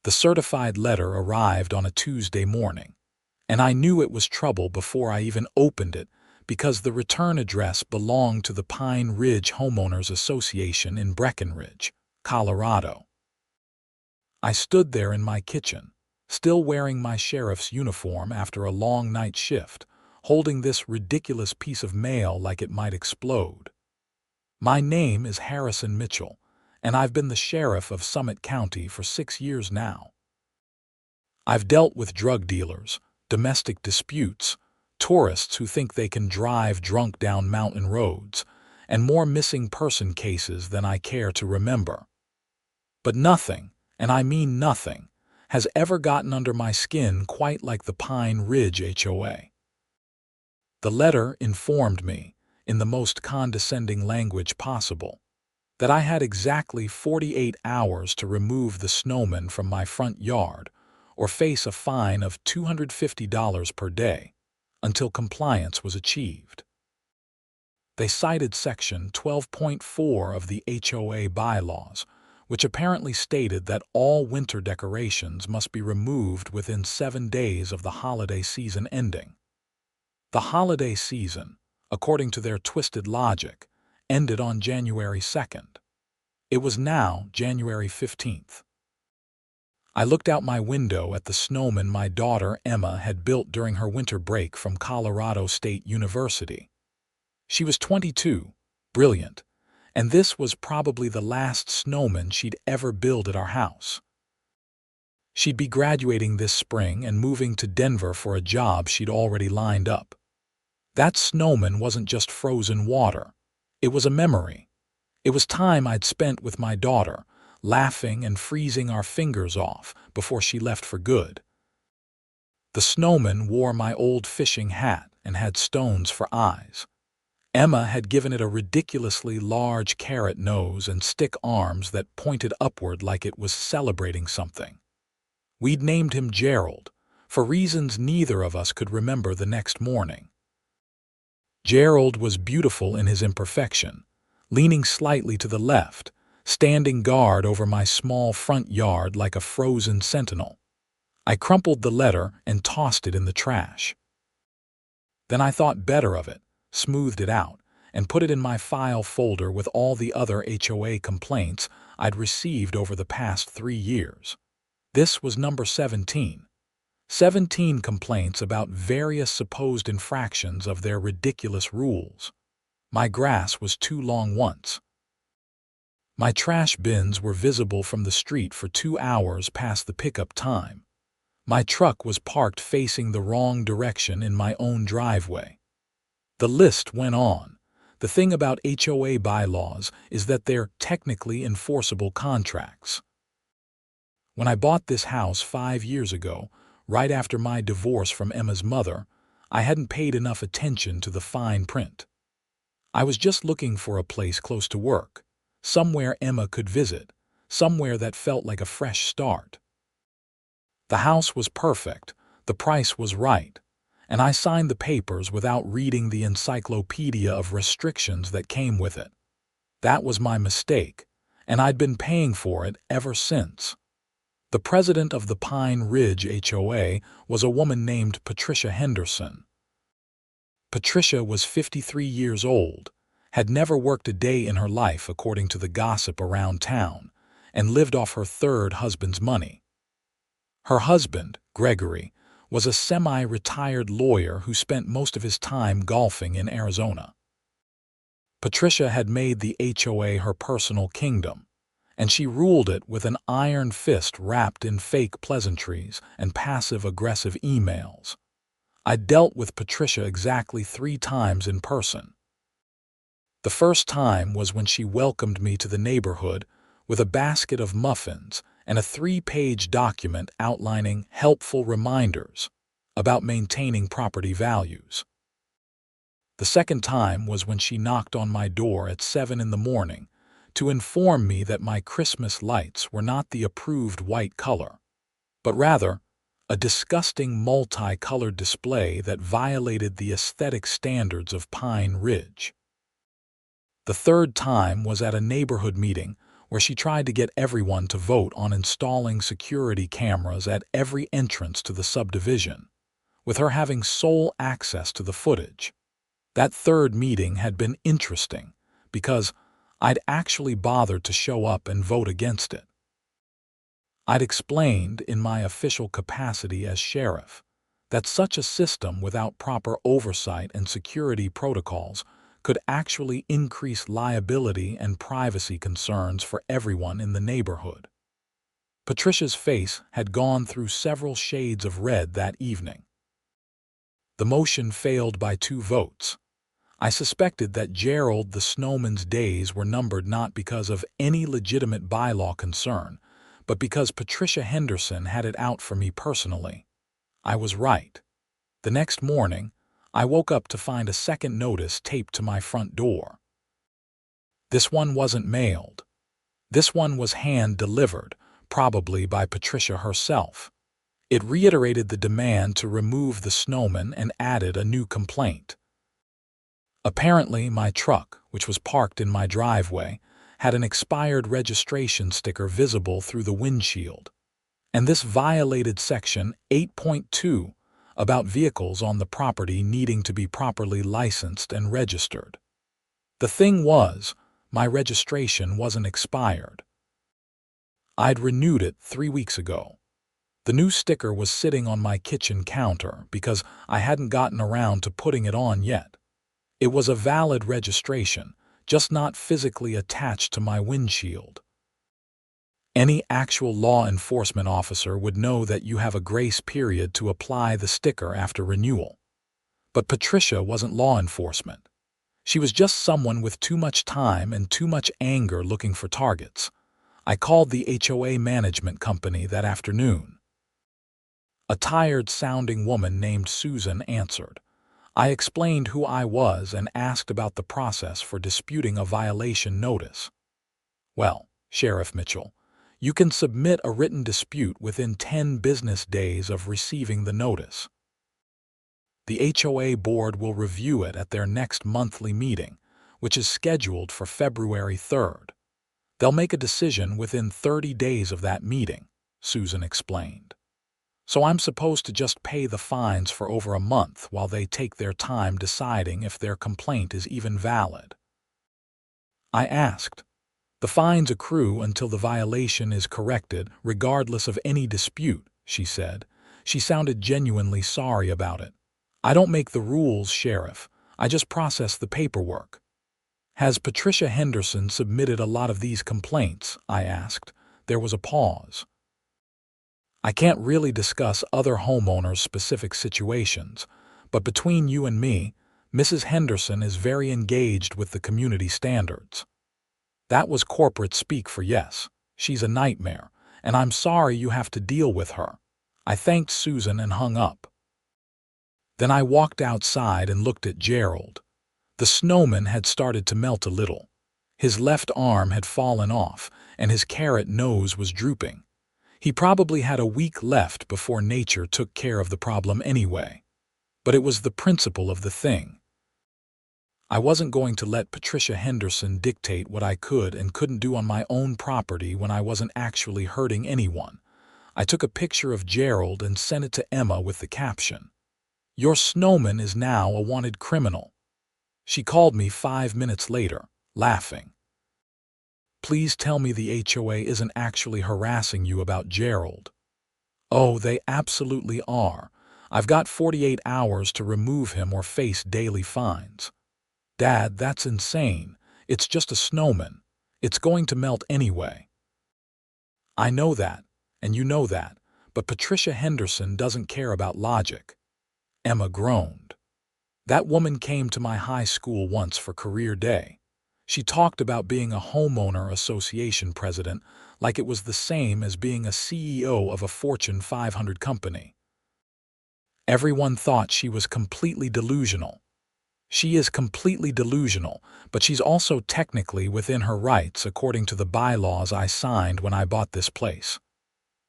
The certified letter arrived on a Tuesday morning, and I knew it was trouble before I even opened it because the return address belonged to the Pine Ridge Homeowners Association in Breckenridge, Colorado. I stood there in my kitchen, still wearing my sheriff's uniform after a long night shift, holding this ridiculous piece of mail like it might explode. My name is Harrison Mitchell, and I've been the sheriff of Summit County for 6 years now. I've dealt with drug dealers, domestic disputes, tourists who think they can drive drunk down mountain roads, and more missing person cases than I care to remember. But nothing, and I mean nothing, has ever gotten under my skin quite like the Pine Ridge HOA. The letter informed me, in the most condescending language possible, that I had exactly 48 hours to remove the Snowman from my front yard or face a fine of $250 per day until compliance was achieved. They cited Section 12.4 of the HOA bylaws, which apparently stated that all winter decorations must be removed within 7 days of the holiday season ending. The holiday season, according to their twisted logic, ended on January 2nd. It was now January 15th. I looked out my window at the snowman my daughter Emma had built during her winter break from Colorado State University. She was 22, brilliant, and this was probably the last snowman she'd ever build at our house. She'd be graduating this spring and moving to Denver for a job she'd already lined up. That snowman wasn't just frozen water. It was a memory. It was time I'd spent with my daughter, laughing and freezing our fingers off before she left for good. The snowman wore my old fishing hat and had stones for eyes. Emma had given it a ridiculously large carrot nose and stick arms that pointed upward like it was celebrating something. We'd named him Gerald, for reasons neither of us could remember the next morning. Gerald was beautiful in his imperfection, leaning slightly to the left, standing guard over my small front yard like a frozen sentinel. I crumpled the letter and tossed it in the trash. Then I thought better of it, smoothed it out, and put it in my file folder with all the other HOA complaints I'd received over the past 3 years. This was number 17. 17 complaints about various supposed infractions of their ridiculous rules. My grass was too long once. My trash bins were visible from the street for 2 hours past the pickup time. My truck was parked facing the wrong direction in my own driveway. The list went on. The thing about HOA bylaws is that they're technically enforceable contracts. When I bought this house 5 years ago, right after my divorce from Emma's mother, I hadn't paid enough attention to the fine print. I was just looking for a place close to work, somewhere Emma could visit, somewhere that felt like a fresh start. The house was perfect, the price was right, and I signed the papers without reading the encyclopedia of restrictions that came with it. That was my mistake, and I'd been paying for it ever since. The president of the Pine Ridge HOA was a woman named Patricia Henderson. Patricia was 53 years old, had never worked a day in her life according to the gossip around town, and lived off her third husband's money. Her husband, Gregory, was a semi-retired lawyer who spent most of his time golfing in Arizona. Patricia had made the HOA her personal kingdom, and she ruled it with an iron fist wrapped in fake pleasantries and passive-aggressive emails. I dealt with Patricia exactly 3 times in person. The first time was when she welcomed me to the neighborhood with a basket of muffins and a 3-page document outlining helpful reminders about maintaining property values. The second time was when she knocked on my door at 7 in the morning to inform me that my Christmas lights were not the approved white color, but rather a disgusting multicolored display that violated the aesthetic standards of Pine Ridge. The third time was at a neighborhood meeting where she tried to get everyone to vote on installing security cameras at every entrance to the subdivision, with her having sole access to the footage. That third meeting had been interesting because I'd actually bothered to show up and vote against it. I'd explained, in my official capacity as sheriff, that such a system without proper oversight and security protocols could actually increase liability and privacy concerns for everyone in the neighborhood. Patricia's face had gone through several shades of red that evening. The motion failed by 2 votes. I suspected that Gerald the Snowman's days were numbered not because of any legitimate bylaw concern, but because Patricia Henderson had it out for me personally. I was right. The next morning, I woke up to find a second notice taped to my front door. This one wasn't mailed. This one was hand-delivered, probably by Patricia herself. It reiterated the demand to remove the Snowman and added a new complaint. Apparently, my truck, which was parked in my driveway, had an expired registration sticker visible through the windshield, and this violated Section 8.2 about vehicles on the property needing to be properly licensed and registered. The thing was, my registration wasn't expired. I'd renewed it 3 weeks ago. The new sticker was sitting on my kitchen counter because I hadn't gotten around to putting it on yet. It was a valid registration, just not physically attached to my windshield. Any actual law enforcement officer would know that you have a grace period to apply the sticker after renewal. But Patricia wasn't law enforcement. She was just someone with too much time and too much anger looking for targets. I called the HOA management company that afternoon. A tired-sounding woman named Susan answered. I explained who I was and asked about the process for disputing a violation notice. Well, Sheriff Mitchell, you can submit a written dispute within 10 business days of receiving the notice. The HOA board will review it at their next monthly meeting, which is scheduled for February 3rd. They'll make a decision within 30 days of that meeting, Susan explained. So I'm supposed to just pay the fines for over a month while they take their time deciding if their complaint is even valid. I asked. The fines accrue until the violation is corrected, regardless of any dispute, she said. She sounded genuinely sorry about it. I don't make the rules, Sheriff. I just process the paperwork. Has Patricia Henderson submitted a lot of these complaints? I asked. There was a pause. I can't really discuss other homeowners' specific situations, but between you and me, Mrs. Henderson is very engaged with the community standards. That was corporate speak for yes. She's a nightmare, and I'm sorry you have to deal with her. I thanked Susan and hung up. Then I walked outside and looked at Gerald. The Snowman had started to melt a little. His left arm had fallen off, and his carrot nose was drooping. He probably had a week left before nature took care of the problem anyway. But it was the principle of the thing. I wasn't going to let Patricia Henderson dictate what I could and couldn't do on my own property when I wasn't actually hurting anyone. I took a picture of Gerald and sent it to Emma with the caption, "Your Snowman is now a wanted criminal." She called me 5 minutes later, laughing. "Please tell me the HOA isn't actually harassing you about Gerald." "Oh, they absolutely are. I've got 48 hours to remove him or face daily fines." "Dad, that's insane. It's just a Snowman. It's going to melt anyway." "I know that, and you know that, but Patricia Henderson doesn't care about logic." Emma groaned. "That woman came to my high school once for career day. She talked about being a homeowner association president like it was the same as being a CEO of a Fortune 500 company. Everyone thought she was completely delusional. She is completely delusional, but she's also technically within her rights according to the bylaws I signed when I bought this place."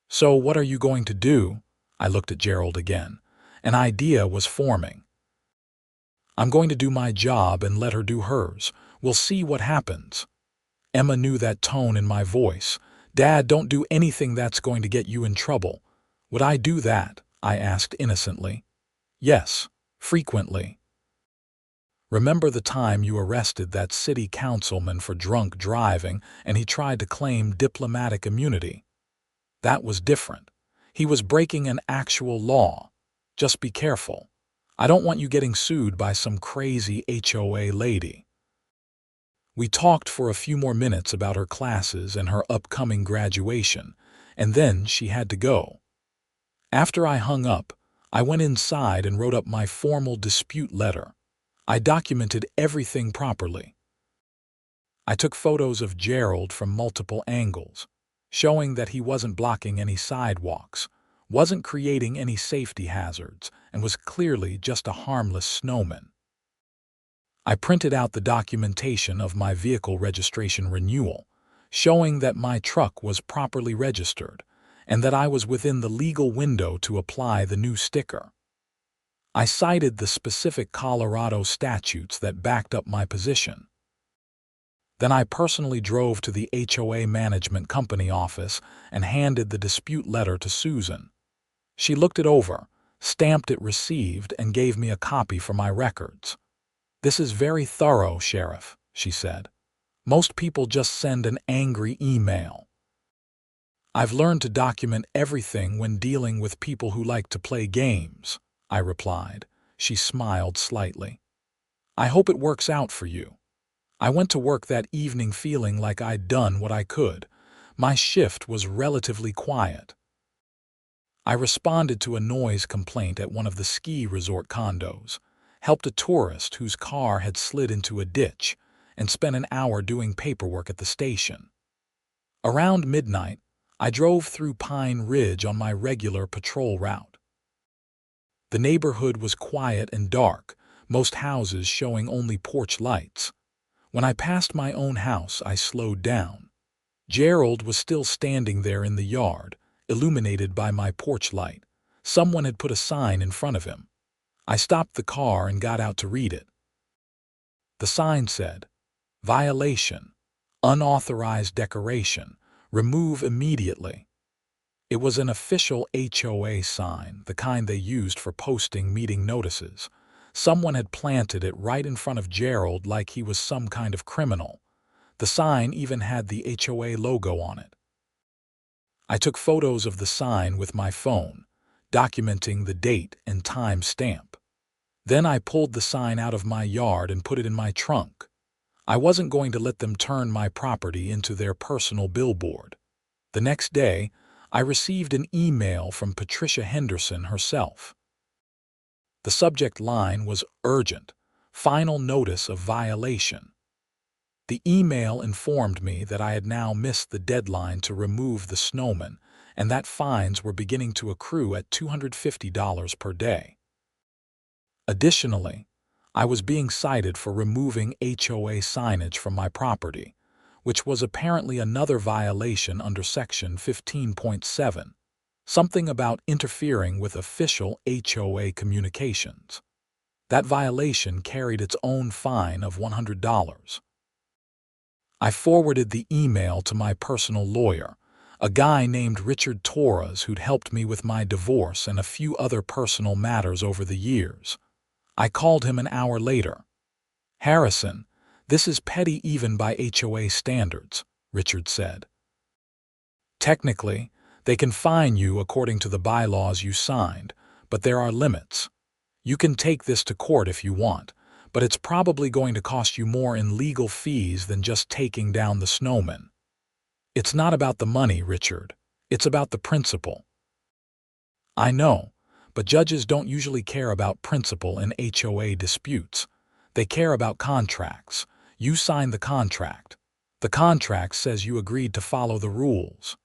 "So what are you going to do?" I looked at Gerald again. An idea was forming. "I'm going to do my job and let her do hers. We'll see what happens." Emma knew that tone in my voice. Dad, don't do anything that's going to get you in trouble. Would I do that? I asked innocently. Yes, frequently. Remember the time you arrested that city councilman for drunk driving and he tried to claim diplomatic immunity? That was different. He was breaking an actual law. Just be careful. I don't want you getting sued by some crazy HOA lady. We talked for a few more minutes about her classes and her upcoming graduation, and then she had to go. After I hung up, I went inside and wrote up my formal dispute letter. I documented everything properly. I took photos of Gerald from multiple angles, showing that he wasn't blocking any sidewalks, wasn't creating any safety hazards, and was clearly just a harmless snowman. I printed out the documentation of my vehicle registration renewal, showing that my truck was properly registered and that I was within the legal window to apply the new sticker. I cited the specific Colorado statutes that backed up my position. Then I personally drove to the HOA management company office and handed the dispute letter to Susan. She looked it over, stamped it received, and gave me a copy for my records. "This is very thorough, Sheriff," she said. "Most people just send an angry email." "I've learned to document everything when dealing with people who like to play games," I replied. She smiled slightly. "I hope it works out for you." I went to work that evening feeling like I'd done what I could. My shift was relatively quiet. I responded to a noise complaint at one of the ski resort condos, helped a tourist whose car had slid into a ditch, and spent an hour doing paperwork at the station. Around midnight, I drove through Pine Ridge on my regular patrol route. The neighborhood was quiet and dark, most houses showing only porch lights. When I passed my own house, I slowed down. Gerald was still standing there in the yard, illuminated by my porch light. Someone had put a sign in front of him. I stopped the car and got out to read it. The sign said, "Violation, unauthorized decoration, remove immediately." It was an official HOA sign, the kind they used for posting meeting notices. Someone had planted it right in front of Gerald like he was some kind of criminal. The sign even had the HOA logo on it. I took photos of the sign with my phone, documenting the date and time stamp. Then I pulled the sign out of my yard and put it in my trunk. I wasn't going to let them turn my property into their personal billboard. The next day, I received an email from Patricia Henderson herself. The subject line was urgent, final notice of violation. The email informed me that I had now missed the deadline to remove the snowman and that fines were beginning to accrue at $250 per day. Additionally, I was being cited for removing HOA signage from my property, which was apparently another violation under Section 15.7. Something about interfering with official HOA communications. That violation carried its own fine of $100. I forwarded the email to my personal lawyer, a guy named Richard Torres who'd helped me with my divorce and a few other personal matters over the years. I called him an hour later. "Harrison, this is petty even by HOA standards," Richard said. "Technically, they can fine you according to the bylaws you signed, but there are limits. You can take this to court if you want, but it's probably going to cost you more in legal fees than just taking down the snowman." "It's not about the money, Richard. It's about the principle." "I know, but judges don't usually care about principle in HOA disputes. They care about contracts. You signed the contract. The contract says you agreed to follow the rules,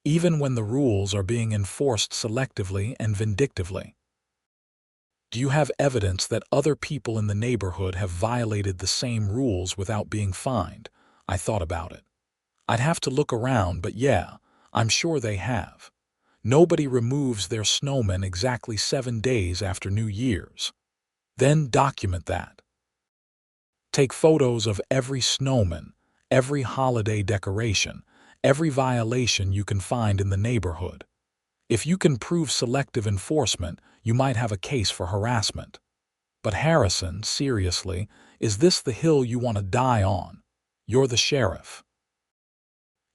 even when the rules are being enforced selectively and vindictively. Do you have evidence that other people in the neighborhood have violated the same rules without being fined?" I thought about it. I'd have to look around, but yeah, I'm sure they have. Nobody removes their snowman exactly 7 days after New Year's. Then document that. Take photos of every snowman, every holiday decoration, every violation you can find in the neighborhood. If you can prove selective enforcement, you might have a case for harassment. But Harrison, seriously, is this the hill you want to die on? You're the sheriff.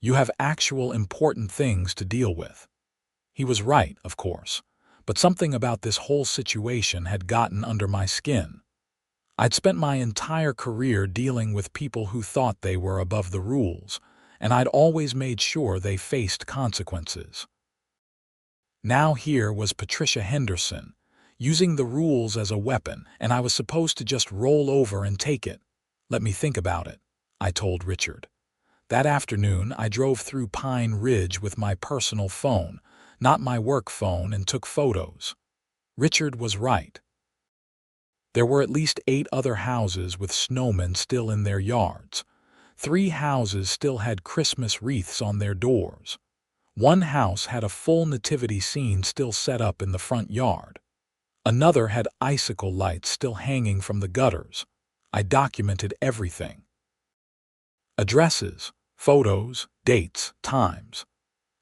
You have actual important things to deal with. He was right, of course, but something about this whole situation had gotten under my skin. I'd spent my entire career dealing with people who thought they were above the rules, and I'd always made sure they faced consequences. Now here was Patricia Henderson, using the rules as a weapon, and I was supposed to just roll over and take it. Let me think about it, I told Richard. That afternoon, I drove through Pine Ridge with my personal phone, not my work phone, and took photos. Richard was right. There were at least 8 other houses with snowmen still in their yards. 3 houses still had Christmas wreaths on their doors. 1 house had a full nativity scene still set up in the front yard. Another had icicle lights still hanging from the gutters. I documented everything. Addresses, photos, dates, times.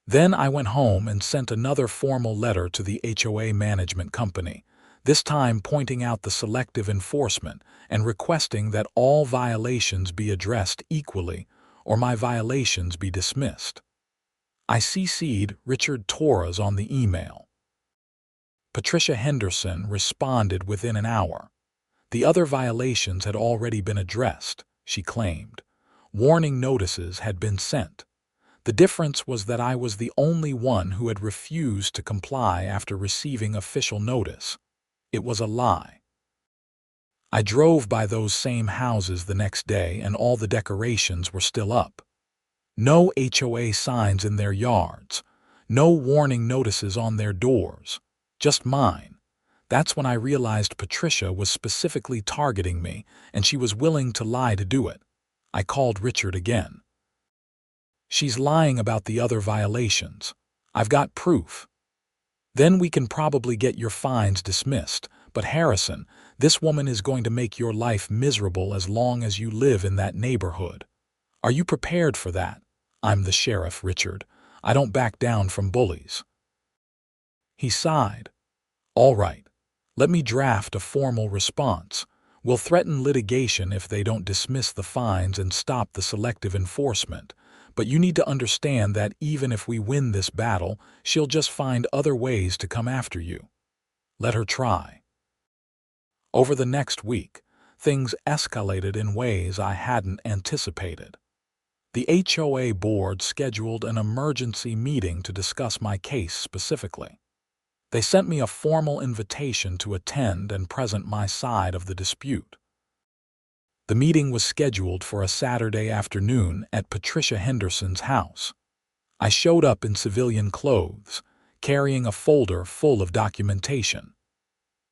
Then I went home and sent another formal letter to the HOA management company, this time pointing out the selective enforcement and requesting that all violations be addressed equally or my violations be dismissed. I CC'd Richard Torres on the email. Patricia Henderson responded within an hour. The other violations had already been addressed, she claimed. Warning notices had been sent. The difference was that I was the only one who had refused to comply after receiving official notice. It was a lie. I drove by those same houses the next day and all the decorations were still up. No HOA signs in their yards, no warning notices on their doors, just mine. That's when I realized Patricia was specifically targeting me and she was willing to lie to do it. I called Richard again. She's lying about the other violations. I've got proof. Then we can probably get your fines dismissed. But Harrison, this woman is going to make your life miserable as long as you live in that neighborhood. Are you prepared for that? I'm the sheriff, Richard. I don't back down from bullies. He sighed. All right. Let me draft a formal response. We'll threaten litigation if they don't dismiss the fines and stop the selective enforcement. But you need to understand that even if we win this battle, she'll just find other ways to come after you. Let her try. Over the next week, things escalated in ways I hadn't anticipated. The HOA board scheduled an emergency meeting to discuss my case specifically. They sent me a formal invitation to attend and present my side of the dispute. The meeting was scheduled for a Saturday afternoon at Patricia Henderson's house. I showed up in civilian clothes, carrying a folder full of documentation.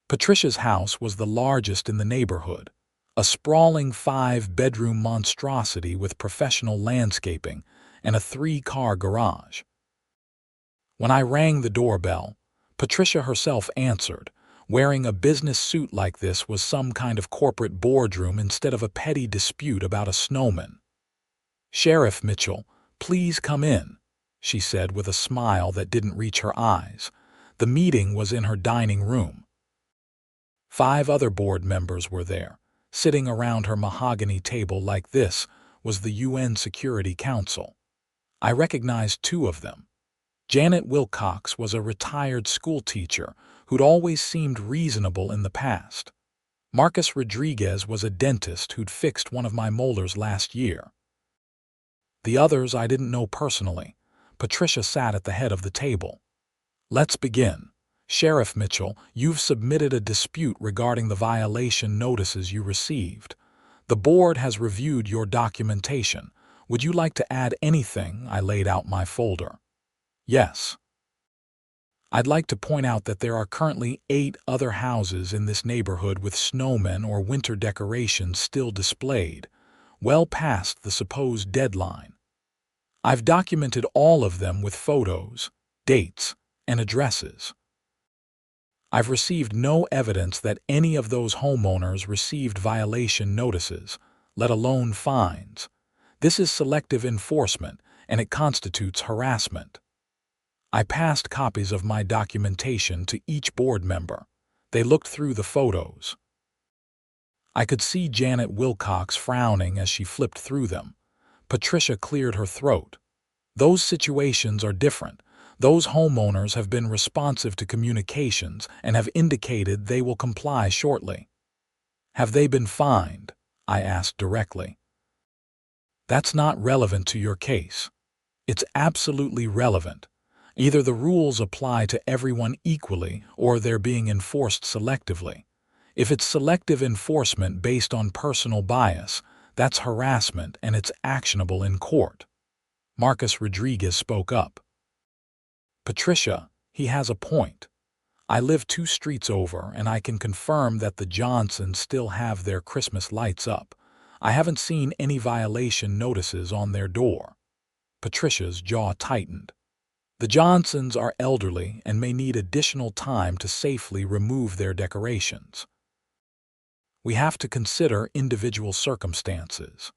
Patricia's house was the largest in the neighborhood, a sprawling 5-bedroom monstrosity with professional landscaping and a 3-car garage. When I rang the doorbell, Patricia herself answered. Wearing a business suit like this was some kind of corporate boardroom instead of a petty dispute about a snowman. "Sheriff Mitchell, please come in," she said with a smile that didn't reach her eyes. The meeting was in her dining room. 5 other board members were there. Sitting around her mahogany table like this was the UN Security Council. I recognized 2 of them. Janet Wilcox was a retired schoolteacher who'd always seemed reasonable in the past. Marcus Rodriguez was a dentist who'd fixed one of my molars last year. The others I didn't know personally. Patricia sat at the head of the table. "Let's begin. Sheriff Mitchell, you've submitted a dispute regarding the violation notices you received. The board has reviewed your documentation. Would you like to add anything?" I laid out my folder. "Yes. I'd like to point out that there are currently 8 other houses in this neighborhood with snowmen or winter decorations still displayed, well past the supposed deadline. I've documented all of them with photos, dates, and addresses. I've received no evidence that any of those homeowners received violation notices, let alone fines. This is selective enforcement, and it constitutes harassment. I passed copies of my documentation to each board member. They looked through the photos. I could see Janet Wilcox frowning as she flipped through them. Patricia cleared her throat. Those situations are different. Those homeowners have been responsive to communications and have indicated they will comply shortly. Have they been fined? I asked directly. That's not relevant to your case. It's absolutely relevant. Either the rules apply to everyone equally or they're being enforced selectively. If it's selective enforcement based on personal bias, that's harassment and it's actionable in court. Marcus Rodriguez spoke up. Patricia, he has a point. I live 2 streets over and I can confirm that the Johnsons still have their Christmas lights up. I haven't seen any violation notices on their door. Patricia's jaw tightened. The Johnsons are elderly and may need additional time to safely remove their decorations. We have to consider individual circumstances.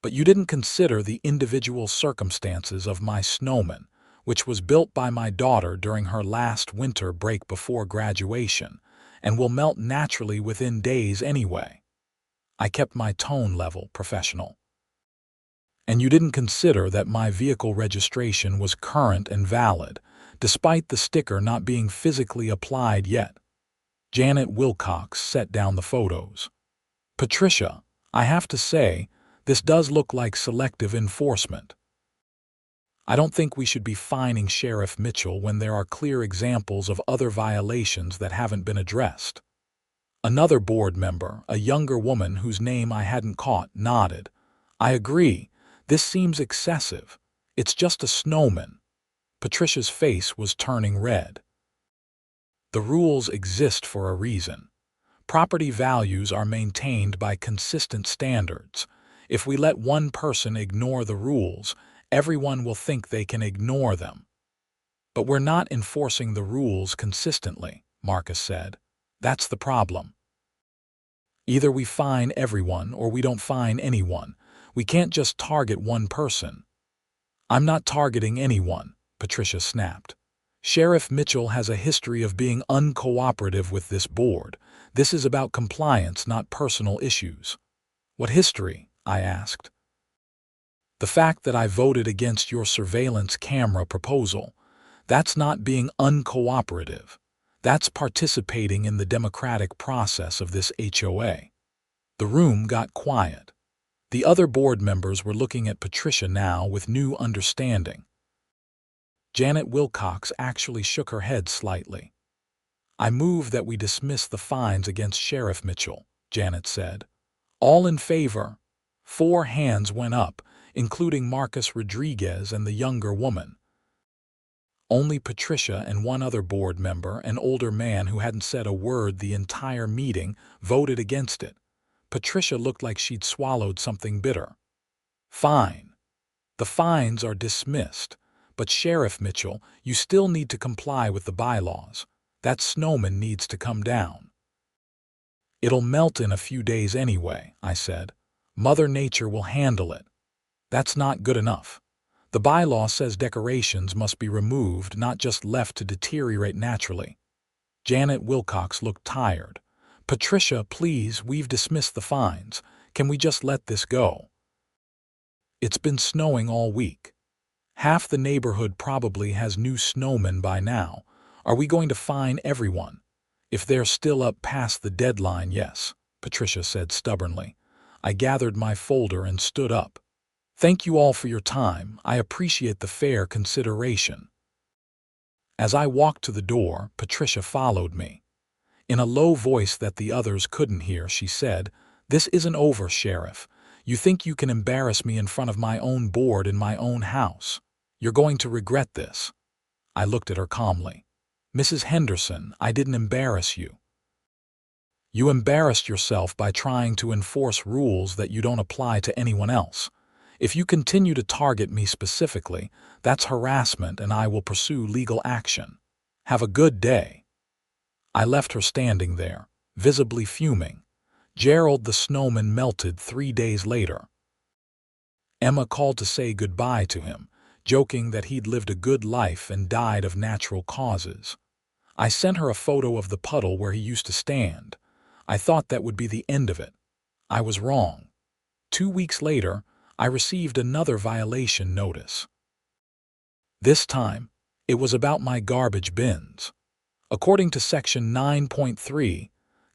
But you didn't consider the individual circumstances of my Snowman, which was built by my daughter during her last winter break before graduation, and will melt naturally within days anyway. I kept my tone level professional. And you didn't consider that my vehicle registration was current and valid, despite the sticker not being physically applied yet. Janet Wilcox set down the photos. Patricia, I have to say, this does look like selective enforcement. I don't think we should be fining Sheriff Mitchell when there are clear examples of other violations that haven't been addressed. Another board member, a younger woman whose name I hadn't caught, nodded. I agree. This seems excessive. It's just a Snowman. Patricia's face was turning red. The rules exist for a reason. Property values are maintained by consistent standards. If we let one person ignore the rules, everyone will think they can ignore them. But we're not enforcing the rules consistently, Marcus said. That's the problem. Either we fine everyone or we don't fine anyone. We can't just target one person. I'm not targeting anyone, Patricia snapped. Sheriff Mitchell has a history of being uncooperative with this board. This is about compliance, not personal issues. What history? I asked. The fact that I voted against your surveillance camera proposal. That's not being uncooperative. That's participating in the democratic process of this HOA. The room got quiet. The other board members were looking at Patricia now with new understanding. Janet Wilcox actually shook her head slightly. I move that we dismiss the fines against Sheriff Mitchell, Janet said. All in favor? 4 hands went up, including Marcus Rodriguez and the younger woman. Only Patricia and one other board member, an older man who hadn't said a word the entire meeting, voted against it. Patricia looked like she'd swallowed something bitter. Fine. The fines are dismissed. But Sheriff Mitchell, you still need to comply with the bylaws. That Snowman needs to come down. It'll melt in a few days anyway, I said. Mother Nature will handle it. That's not good enough. The bylaw says decorations must be removed, not just left to deteriorate naturally. Janet Wilcox looked tired. Patricia, please, we've dismissed the fines. Can we just let this go? It's been snowing all week. Half the neighborhood probably has new snowmen by now. Are we going to fine everyone? If they're still up past the deadline, yes, Patricia said stubbornly. I gathered my folder and stood up. Thank you all for your time. I appreciate the fair consideration. As I walked to the door, Patricia followed me. In a low voice that the others couldn't hear, she said, "This isn't over, Sheriff. You think you can embarrass me in front of my own board in my own house. You're going to regret this." I looked at her calmly. Mrs. Henderson, I didn't embarrass you. You embarrassed yourself by trying to enforce rules that you don't apply to anyone else. If you continue to target me specifically, that's harassment and I will pursue legal action. Have a good day. I left her standing there, visibly fuming. Gerald the Snowman melted 3 days later. Emma called to say goodbye to him, joking that he'd lived a good life and died of natural causes. I sent her a photo of the puddle where he used to stand. I thought that would be the end of it. I was wrong. 2 weeks later, I received another violation notice. This time, it was about my garbage bins. According to Section 9.3,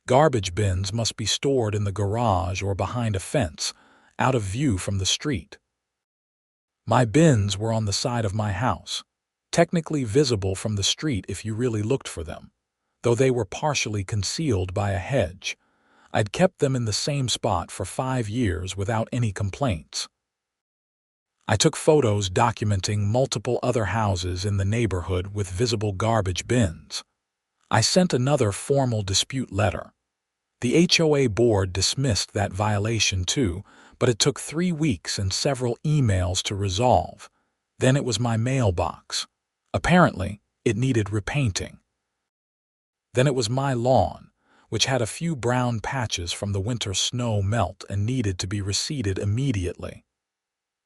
garbage bins must be stored in the garage or behind a fence, out of view from the street. My bins were on the side of my house, technically visible from the street if you really looked for them, though they were partially concealed by a hedge. I'd kept them in the same spot for 5 years without any complaints. I took photos documenting multiple other houses in the neighborhood with visible garbage bins. I sent another formal dispute letter. The HOA board dismissed that violation too, but it took 3 weeks and several emails to resolve. Then it was my mailbox. Apparently, it needed repainting. Then it was my lawn, which had a few brown patches from the winter snow melt and needed to be reseeded immediately.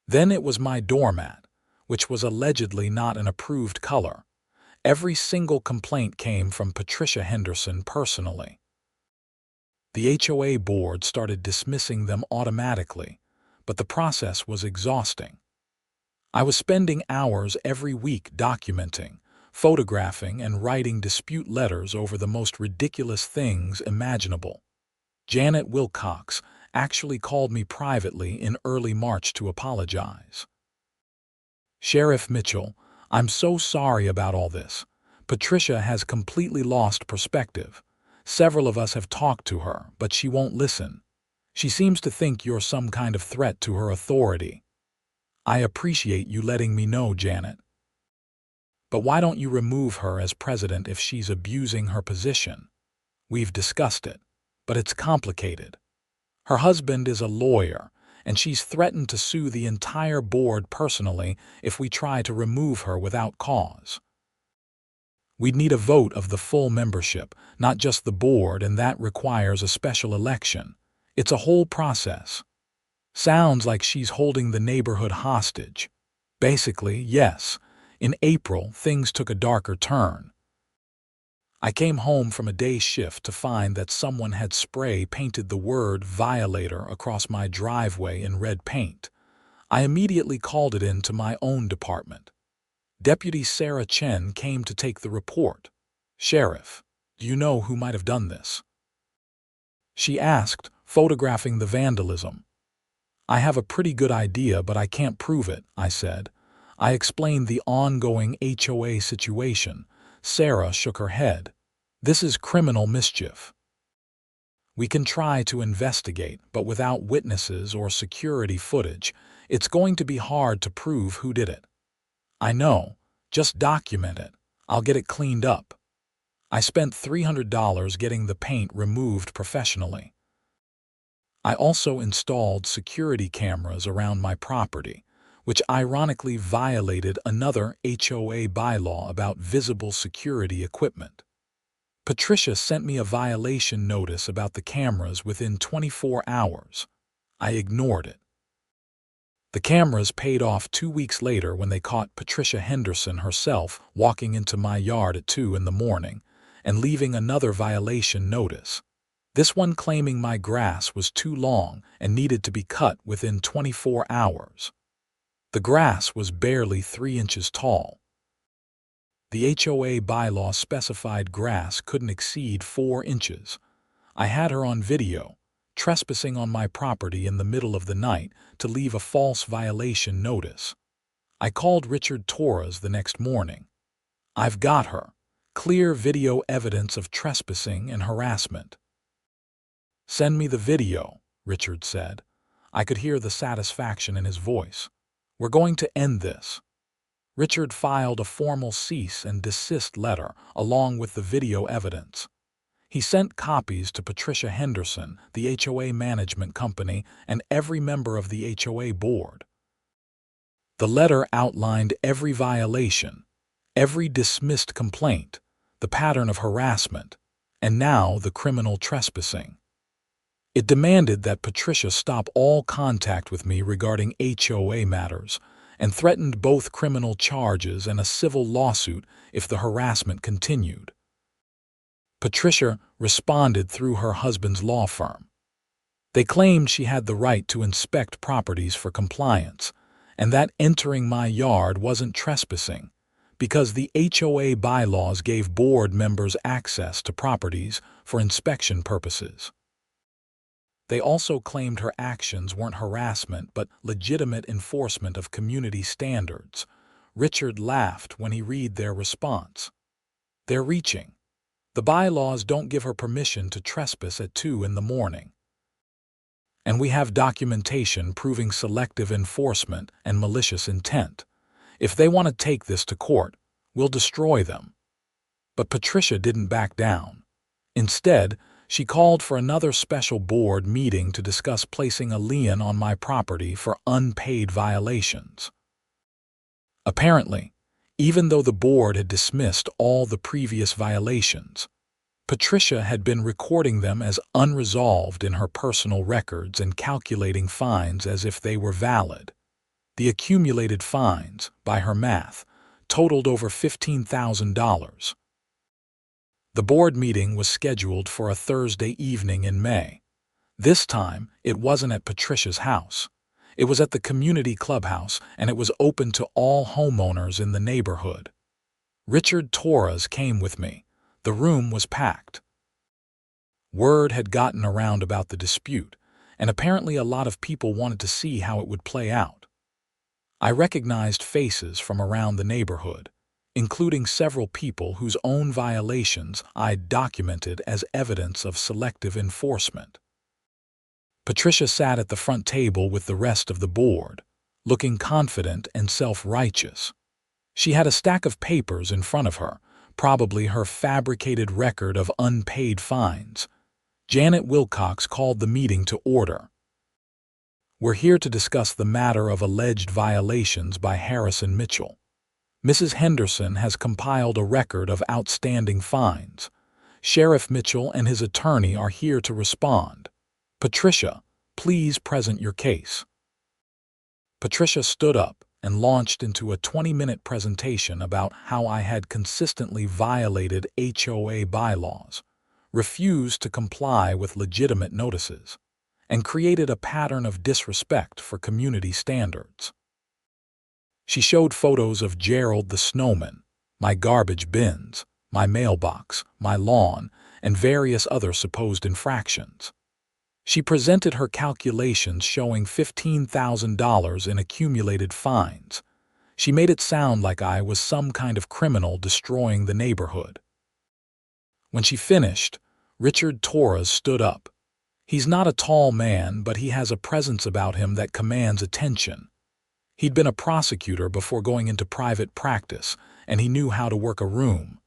Then it was my doormat, which was allegedly not an approved color. Every single complaint came from Patricia Henderson personally. The HOA board started dismissing them automatically, but the process was exhausting. I was spending hours every week documenting, photographing, and writing dispute letters over the most ridiculous things imaginable. Janet Wilcox actually called me privately in early March to apologize. "Sheriff Mitchell, I'm so sorry about all this. Patricia has completely lost perspective. Several of us have talked to her, but she won't listen. She seems to think you're some kind of threat to her authority. I appreciate you letting me know, Janet. But why don't you remove her as president if she's abusing her position? We've discussed it, but it's complicated. Her husband is a lawyer, and she's threatened to sue the entire board personally if we try to remove her without cause. We'd need a vote of the full membership, not just the board, and that requires a special election. It's a whole process. Sounds like she's holding the neighborhood hostage." Basically, yes. In April, things took a darker turn. I came home from a day shift to find that someone had spray painted the word "violator" across my driveway in red paint. I immediately called it in to my own department. Deputy Sarah Chen came to take the report. "Sheriff, do you know who might have done this?" she asked, photographing the vandalism. "I have a pretty good idea, but I can't prove it," I said. I explained the ongoing HOA situation. Sarah shook her head. "This is criminal mischief. We can try to investigate, but without witnesses or security footage, it's going to be hard to prove who did it." "I know. Just document it. I'll get it cleaned up." I spent $300 getting the paint removed professionally. I also installed security cameras around my property, which ironically violated another HOA bylaw about visible security equipment. Patricia sent me a violation notice about the cameras within 24 hours. I ignored it. The cameras paid off 2 weeks later when they caught Patricia Henderson herself walking into my yard at 2 in the morning and leaving another violation notice. This one claiming my grass was too long and needed to be cut within 24 hours. The grass was barely 3 inches tall. The HOA bylaw specified grass couldn't exceed 4 inches. I had her on video, trespassing on my property in the middle of the night to leave a false violation notice. I called Richard Torres the next morning. "I've got her. Clear video evidence of trespassing and harassment." "Send me the video," Richard said. I could hear the satisfaction in his voice. "We're going to end this." Richard filed a formal cease and desist letter along with the video evidence. He sent copies to Patricia Henderson, the HOA management company, and every member of the HOA board. The letter outlined every violation, every dismissed complaint, the pattern of harassment, and now the criminal trespassing. It demanded that Patricia stop all contact with me regarding HOA matters and threatened both criminal charges and a civil lawsuit if the harassment continued. Patricia responded through her husband's law firm. They claimed she had the right to inspect properties for compliance and that entering my yard wasn't trespassing because the HOA bylaws gave board members access to properties for inspection purposes. They also claimed her actions weren't harassment but legitimate enforcement of community standards. Richard laughed when he read their response. They're reaching. The bylaws don't give her permission to trespass at 2 in the morning. And we have documentation proving selective enforcement and malicious intent. If they want to take this to court, we'll destroy them. But Patricia didn't back down. Instead, she called for another special board meeting to discuss placing a lien on my property for unpaid violations. Apparently, even though the board had dismissed all the previous violations, Patricia had been recording them as unresolved in her personal records and calculating fines as if they were valid. The accumulated fines, by her math, totaled over $15,000. The board meeting was scheduled for a Thursday evening in May. This time, it wasn't at Patricia's house. It was at the community clubhouse, and it was open to all homeowners in the neighborhood. Richard Torres came with me. The room was packed. Word had gotten around about the dispute, and apparently a lot of people wanted to see how it would play out. I recognized faces from around the neighborhood, including several people whose own violations I'd documented as evidence of selective enforcement. Patricia sat at the front table with the rest of the board, looking confident and self-righteous. She had a stack of papers in front of her, probably her fabricated record of unpaid fines. Janet Wilcox called the meeting to order. We're here to discuss the matter of alleged violations by Harrison Mitchell. Mrs. Henderson has compiled a record of outstanding fines. Sheriff Mitchell and his attorney are here to respond. Patricia, please present your case. Patricia stood up and launched into a 20-minute presentation about how I had consistently violated HOA bylaws, refused to comply with legitimate notices, and created a pattern of disrespect for community standards. She showed photos of Gerald the Snowman, my garbage bins, my mailbox, my lawn, and various other supposed infractions. She presented her calculations showing $15,000 in accumulated fines. She made it sound like I was some kind of criminal destroying the neighborhood. When she finished, Richard Torres stood up. He's not a tall man, but he has a presence about him that commands attention. He'd been a prosecutor before going into private practice, and he knew how to work a room.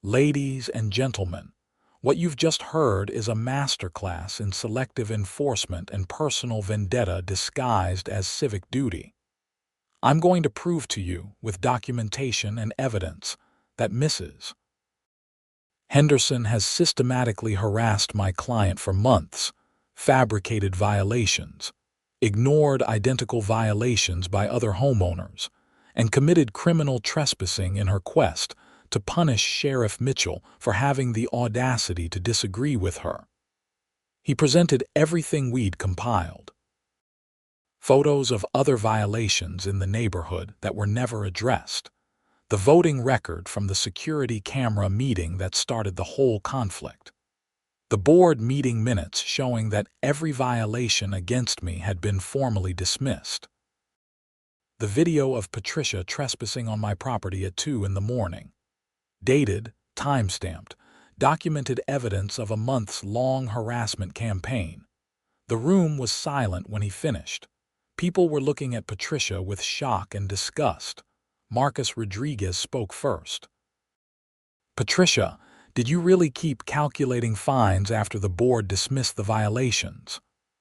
Ladies and gentlemen, what you've just heard is a masterclass in selective enforcement and personal vendetta disguised as civic duty. I'm going to prove to you, with documentation and evidence, that Mrs. Henderson has systematically harassed my client for months, fabricated violations, ignored identical violations by other homeowners, and committed criminal trespassing in her quest to punish Sheriff Mitchell for having the audacity to disagree with her. He presented everything we'd compiled. Photos of other violations in the neighborhood that were never addressed. The voting record from the security camera meeting that started the whole conflict. The board meeting minutes showing that every violation against me had been formally dismissed. The video of Patricia trespassing on my property at 2 in the morning. Dated, time-stamped, documented evidence of a months-long harassment campaign. The room was silent when he finished. People were looking at Patricia with shock and disgust. Marcus Rodriguez spoke first. Patricia, did you really keep calculating fines after the board dismissed the violations?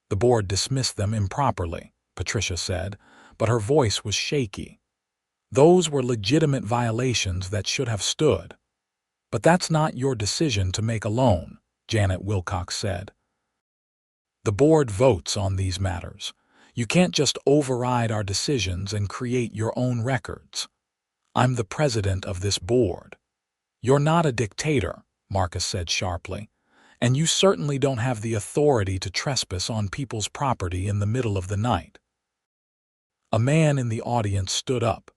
The board dismissed them improperly, Patricia said, but her voice was shaky. Those were legitimate violations that should have stood. But that's not your decision to make alone, Janet Wilcox said. The board votes on these matters. You can't just override our decisions and create your own records. I'm the president of this board. You're not a dictator, Marcus said sharply, and you certainly don't have the authority to trespass on people's property in the middle of the night. A man in the audience stood up.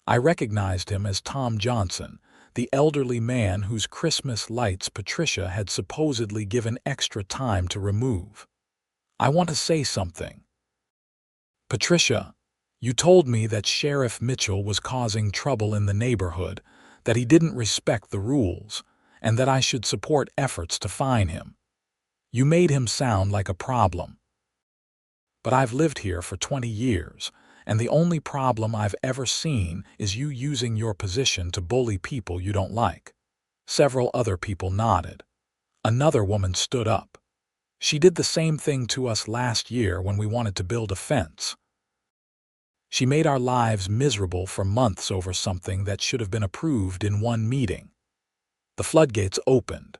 I recognized him as Tom Johnson, the elderly man whose Christmas lights Patricia had supposedly given extra time to remove. I want to say something. Patricia, you told me that Sheriff Mitchell was causing trouble in the neighborhood, that he didn't respect the rules, and that I should support efforts to fine him. You made him sound like a problem. But I've lived here for 20 years, and the only problem I've ever seen is you using your position to bully people you don't like. Several other people nodded. Another woman stood up. She did the same thing to us last year when we wanted to build a fence. She made our lives miserable for months over something that should have been approved in one meeting. The floodgates opened.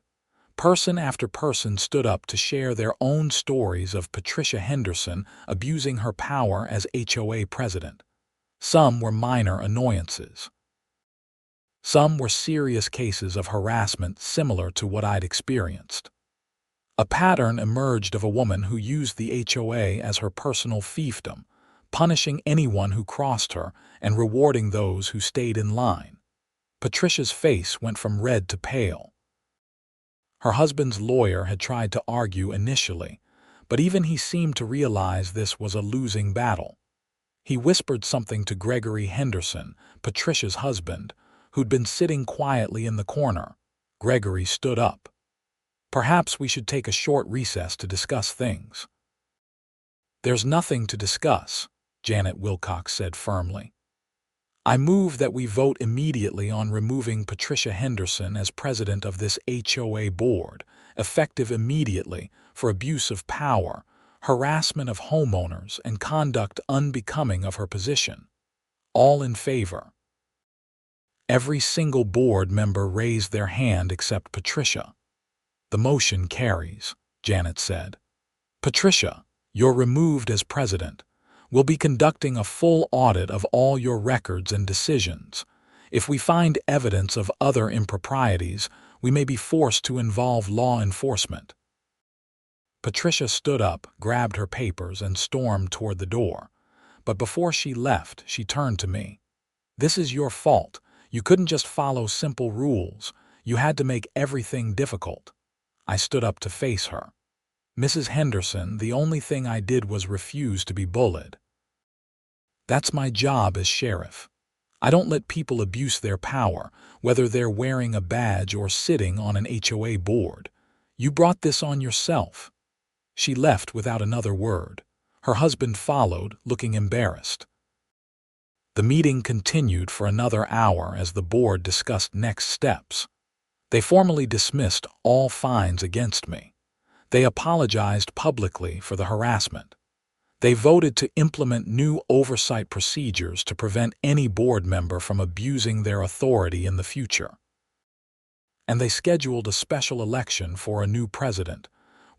Person after person stood up to share their own stories of Patricia Henderson abusing her power as HOA president. Some were minor annoyances. Some were serious cases of harassment similar to what I'd experienced. A pattern emerged of a woman who used the HOA as her personal fiefdom, punishing anyone who crossed her and rewarding those who stayed in line. Patricia's face went from red to pale. Her husband's lawyer had tried to argue initially, but even he seemed to realize this was a losing battle. He whispered something to Gregory Henderson, Patricia's husband, who'd been sitting quietly in the corner. Gregory stood up. Perhaps we should take a short recess to discuss things. There's nothing to discuss, Janet Wilcox said firmly. I move that we vote immediately on removing Patricia Henderson as president of this HOA board, effective immediately, for abuse of power, harassment of homeowners, and conduct unbecoming of her position. All in favor. Every single board member raised their hand except Patricia. The motion carries, Janet said. Patricia, you're removed as president. We'll be conducting a full audit of all your records and decisions. If we find evidence of other improprieties, we may be forced to involve law enforcement. Patricia stood up, grabbed her papers, and stormed toward the door. But before she left, she turned to me. This is your fault. You couldn't just follow simple rules. You had to make everything difficult. I stood up to face her. Mrs. Henderson, the only thing I did was refuse to be bullied. That's my job as sheriff. I don't let people abuse their power, whether they're wearing a badge or sitting on an HOA board. You brought this on yourself. She left without another word. Her husband followed, looking embarrassed. The meeting continued for another hour as the board discussed next steps. They formally dismissed all fines against me. They apologized publicly for the harassment. They voted to implement new oversight procedures to prevent any board member from abusing their authority in the future. And they scheduled a special election for a new president,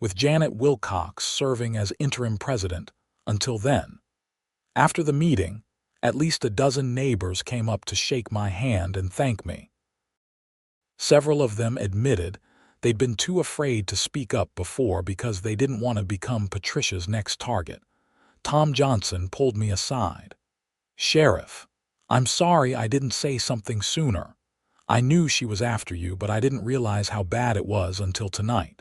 with Janet Wilcox serving as interim president until then. After the meeting, at least a dozen neighbors came up to shake my hand and thank me. Several of them admitted they'd been too afraid to speak up before because they didn't want to become Patricia's next target. Tom Johnson pulled me aside. Sheriff, I'm sorry I didn't say something sooner. I knew she was after you, but I didn't realize how bad it was until tonight.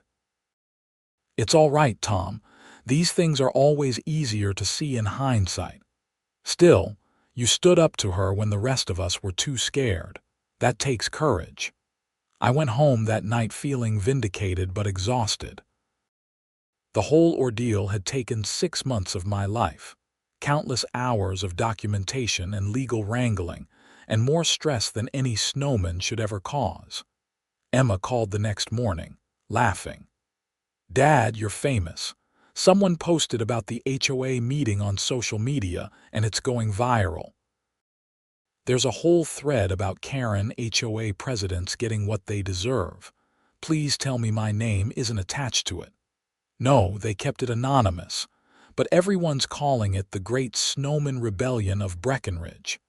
It's all right, Tom. These things are always easier to see in hindsight. Still, you stood up to her when the rest of us were too scared. That takes courage. I went home that night feeling vindicated but exhausted. The whole ordeal had taken 6 months of my life, countless hours of documentation and legal wrangling, and more stress than any snowman should ever cause. Emma called the next morning, laughing. Dad, you're famous. Someone posted about the HOA meeting on social media, and it's going viral. There's a whole thread about Karen HOA presidents getting what they deserve. Please tell me my name isn't attached to it. No, they kept it anonymous, but everyone's calling it the Great Snowman Rebellion of Breckenridge.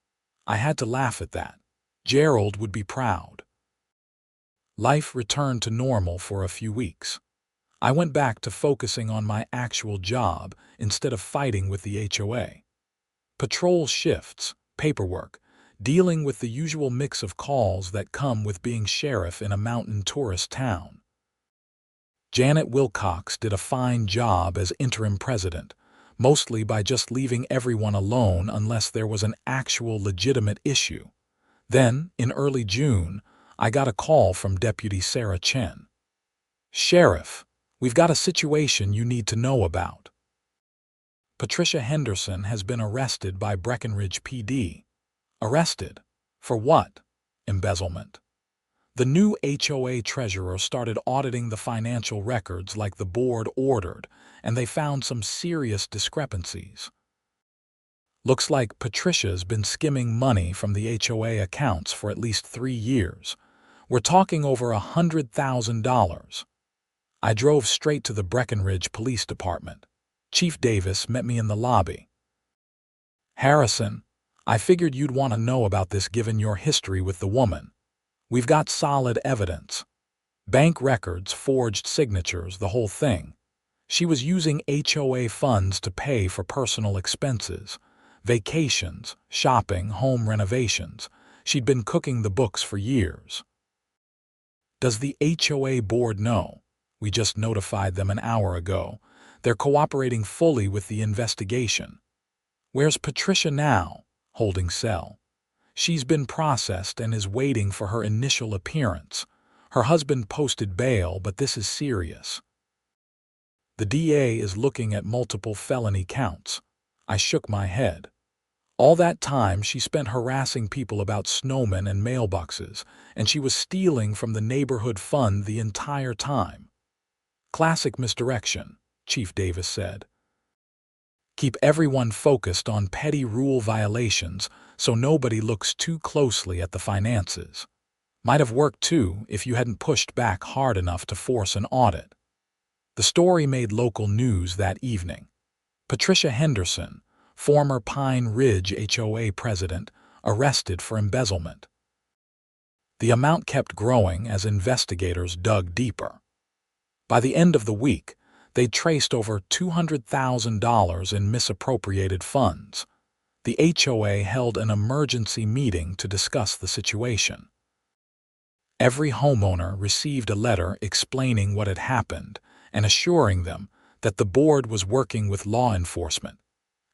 I had to laugh at that. Gerald would be proud. Life returned to normal for a few weeks. I went back to focusing on my actual job instead of fighting with the HOA. Patrol shifts, paperwork, dealing with the usual mix of calls that come with being sheriff in a mountain tourist town. Janet Wilcox did a fine job as interim president, mostly by just leaving everyone alone unless there was an actual legitimate issue. Then, in early June, I got a call from Deputy Sarah Chen. "Sheriff, we've got a situation you need to know about. Patricia Henderson has been arrested by Breckenridge PD." Arrested? For what? Embezzlement. The new HOA treasurer started auditing the financial records like the board ordered, and they found some serious discrepancies. Looks like Patricia's been skimming money from the HOA accounts for at least 3 years. We're talking over $100,000. I drove straight to the Breckenridge Police Department. Chief Davis met me in the lobby. "Harrison, I figured you'd want to know about this given your history with the woman. We've got solid evidence. Bank records, forged signatures, the whole thing. She was using HOA funds to pay for personal expenses, vacations, shopping, home renovations. She'd been cooking the books for years." "Does the HOA board know?" "We just notified them an hour ago. They're cooperating fully with the investigation." "Where's Patricia now?" "Holding cell. She's been processed and is waiting for her initial appearance. Her husband posted bail, but this is serious. The DA is looking at multiple felony counts." I shook my head. All that time she spent harassing people about Snowman and mailboxes, and she was stealing from the neighborhood fund the entire time. "Classic misdirection," Chief Davis said. "Keep everyone focused on petty rule violations so nobody looks too closely at the finances. Might have worked too if you hadn't pushed back hard enough to force an audit." The story made local news that evening. Patricia Henderson, former Pine Ridge HOA president, arrested for embezzlement. The amount kept growing as investigators dug deeper. By the end of the week, they'd traced over $200,000 in misappropriated funds. The HOA held an emergency meeting to discuss the situation. Every homeowner received a letter explaining what had happened and assuring them that the board was working with law enforcement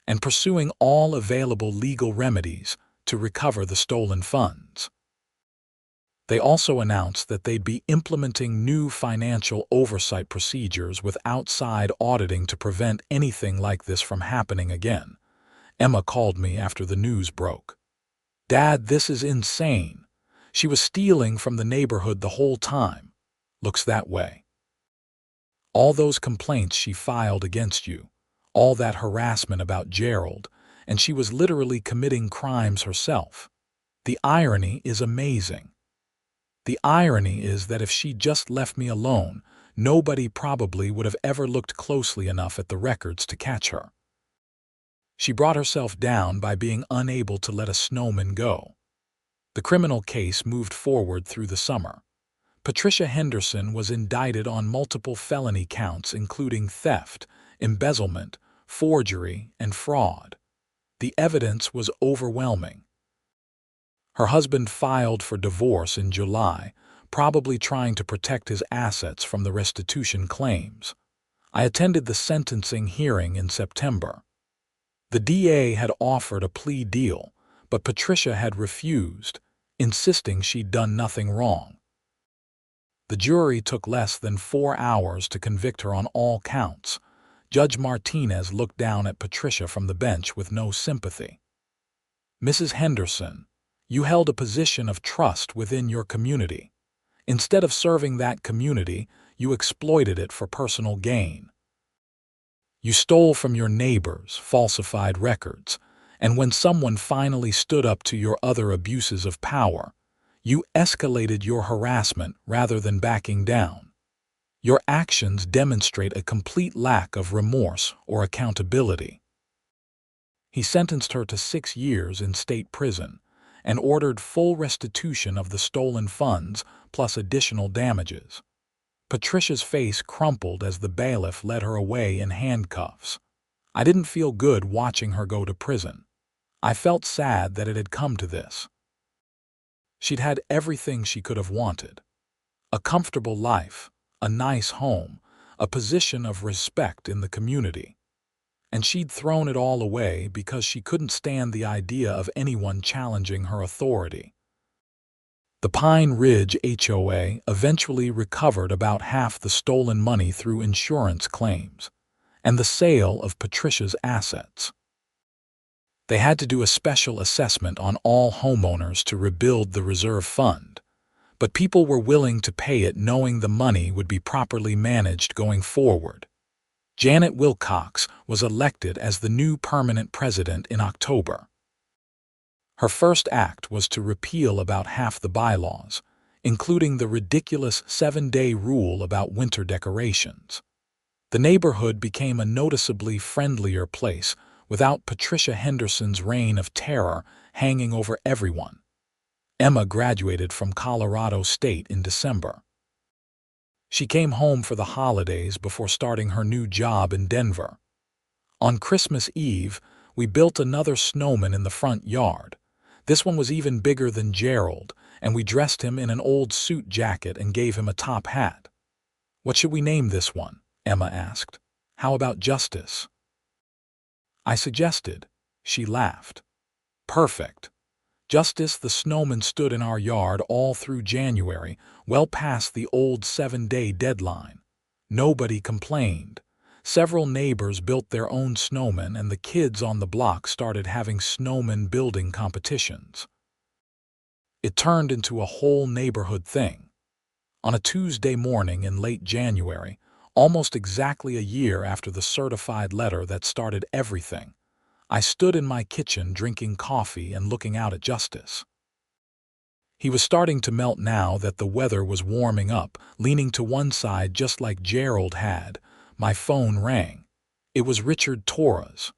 and pursuing all available legal remedies to recover the stolen funds. They also announced that they'd be implementing new financial oversight procedures with outside auditing to prevent anything like this from happening again. Emma called me after the news broke. "Dad, this is insane. She was stealing from the neighborhood the whole time. Looks that way. All those complaints she filed against you, all that harassment about Gerald, and she was literally committing crimes herself. The irony is amazing. The irony is that if she just left me alone, nobody probably would have ever looked closely enough at the records to catch her. She brought herself down by being unable to let a snowman go." The criminal case moved forward through the summer. Patricia Henderson was indicted on multiple felony counts including theft, embezzlement, forgery, and fraud. The evidence was overwhelming. Her husband filed for divorce in July, probably trying to protect his assets from the restitution claims. I attended the sentencing hearing in September. The DA had offered a plea deal, but Patricia had refused, insisting she'd done nothing wrong. The jury took less than 4 hours to convict her on all counts. Judge Martinez looked down at Patricia from the bench with no sympathy. "Mrs. Henderson, you held a position of trust within your community. Instead of serving that community, you exploited it for personal gain. You stole from your neighbors, falsified records, and when someone finally stood up to your other abuses of power, you escalated your harassment rather than backing down. Your actions demonstrate a complete lack of remorse or accountability." He sentenced her to 6 years in state prison and ordered full restitution of the stolen funds plus additional damages. Patricia's face crumpled as the bailiff led her away in handcuffs. I didn't feel good watching her go to prison. I felt sad that it had come to this. She'd had everything she could have wanted: a comfortable life, a nice home, a position of respect in the community. And she'd thrown it all away because she couldn't stand the idea of anyone challenging her authority. The Pine Ridge HOA eventually recovered about half the stolen money through insurance claims and the sale of Patricia's assets. They had to do a special assessment on all homeowners to rebuild the reserve fund, but people were willing to pay it knowing the money would be properly managed going forward. Janet Wilcox was elected as the new permanent president in October. Her first act was to repeal about half the bylaws, including the ridiculous 7-day rule about winter decorations. The neighborhood became a noticeably friendlier place without Patricia Henderson's reign of terror hanging over everyone. Emma graduated from Colorado State in December. She came home for the holidays before starting her new job in Denver. On Christmas Eve, we built another snowman in the front yard. This one was even bigger than Gerald, and we dressed him in an old suit jacket and gave him a top hat. "What should we name this one?" Emma asked. "How about Justice?" I suggested. She laughed. "Perfect." Justice the Snowman stood in our yard all through January, well past the old 7-day deadline. Nobody complained. Several neighbors built their own snowmen, and the kids on the block started having snowman building competitions. It turned into a whole neighborhood thing. On a Tuesday morning in late January, almost exactly a year after the certified letter that started everything, I stood in my kitchen drinking coffee and looking out at Justice. He was starting to melt now that the weather was warming up, leaning to one side just like Gerald had. My phone rang. It was Richard Torres.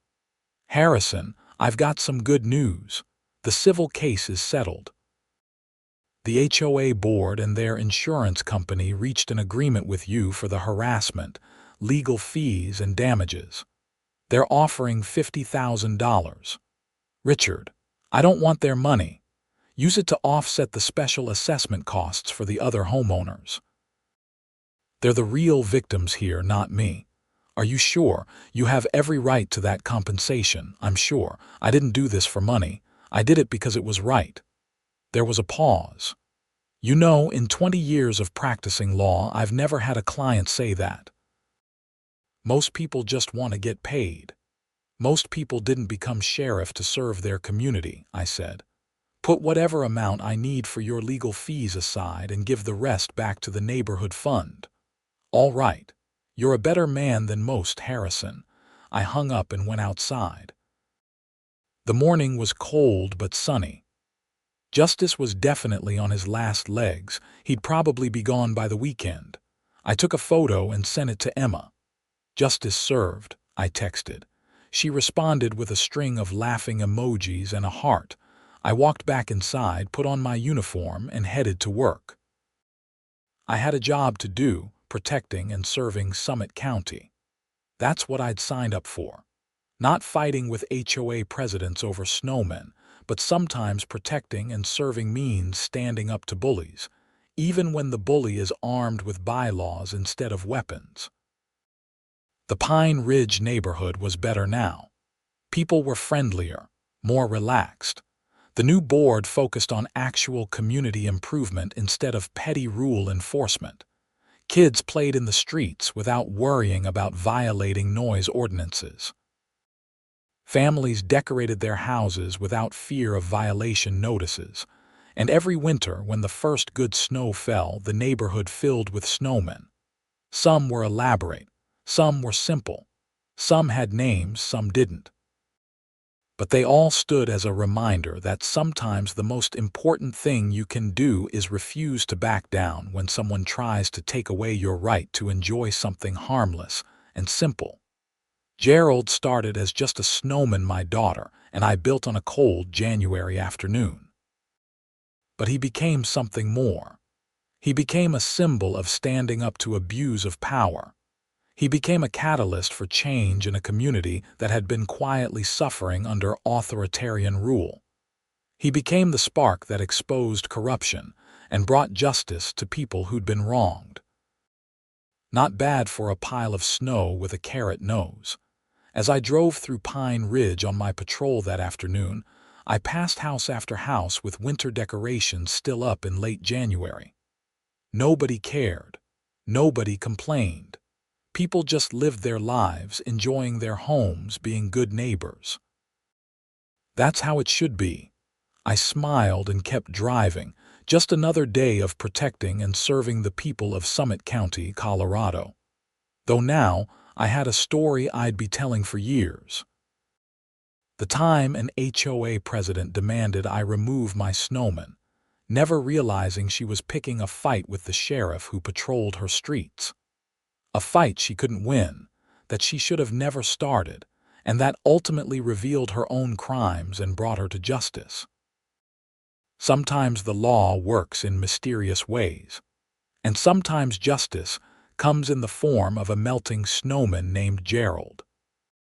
"Harrison, I've got some good news. The civil case is settled. The HOA board and their insurance company reached an agreement with you for the harassment, legal fees, and damages. They're offering $50,000. Richard, I don't want their money. Use it to offset the special assessment costs for the other homeowners. They're the real victims here, not me. Are you sure? You have every right to that compensation, I'm sure. I didn't do this for money. I did it because it was right." There was a pause. "You know, in 20 years of practicing law, I've never had a client say that. Most people just want to get paid. Most people didn't become sheriff to serve their community," I said. "Put whatever amount I need for your legal fees aside and give the rest back to the neighborhood fund." "All right. You're a better man than most, Harrison." I hung up and went outside. The morning was cold but sunny. Justice was definitely on his last legs. He'd probably be gone by the weekend. I took a photo and sent it to Emma. "Justice served," I texted. She responded with a string of laughing emojis and a heart. I walked back inside, put on my uniform, and headed to work. I had a job to do, protecting and serving Summit County. That's what I'd signed up for. Not fighting with HOA presidents over snowmen, but sometimes protecting and serving means standing up to bullies, even when the bully is armed with bylaws instead of weapons. The Pine Ridge neighborhood was better now. People were friendlier, more relaxed. The new board focused on actual community improvement instead of petty rule enforcement. Kids played in the streets without worrying about violating noise ordinances. Families decorated their houses without fear of violation notices, and every winter when the first good snow fell, the neighborhood filled with snowmen. Some were elaborate, some were simple, some had names, some didn't. but they all stood as a reminder that sometimes the most important thing you can do is refuse to back down when someone tries to take away your right to enjoy something harmless and simple. Gerald started as just a snowman my daughter and I built on a cold January afternoon. But he became something more. He became a symbol of standing up to abuse of power. He became a catalyst for change in a community that had been quietly suffering under authoritarian rule. He became the spark that exposed corruption and brought justice to people who'd been wronged. Not bad for a pile of snow with a carrot nose. As I drove through Pine Ridge on my patrol that afternoon, I passed house after house with winter decorations still up in late January. Nobody cared. Nobody complained. People just lived their lives, enjoying their homes, being good neighbors. That's how it should be. I smiled and kept driving, just another day of protecting and serving the people of Summit County, Colorado. Though now, I had a story I'd be telling for years. The time an HOA president demanded I remove my snowman, never realizing she was picking a fight with the sheriff who patrolled her streets. A fight she couldn't win, that she should have never started, and that ultimately revealed her own crimes and brought her to justice. Sometimes the law works in mysterious ways, and sometimes justice comes in the form of a melting snowman named Gerald.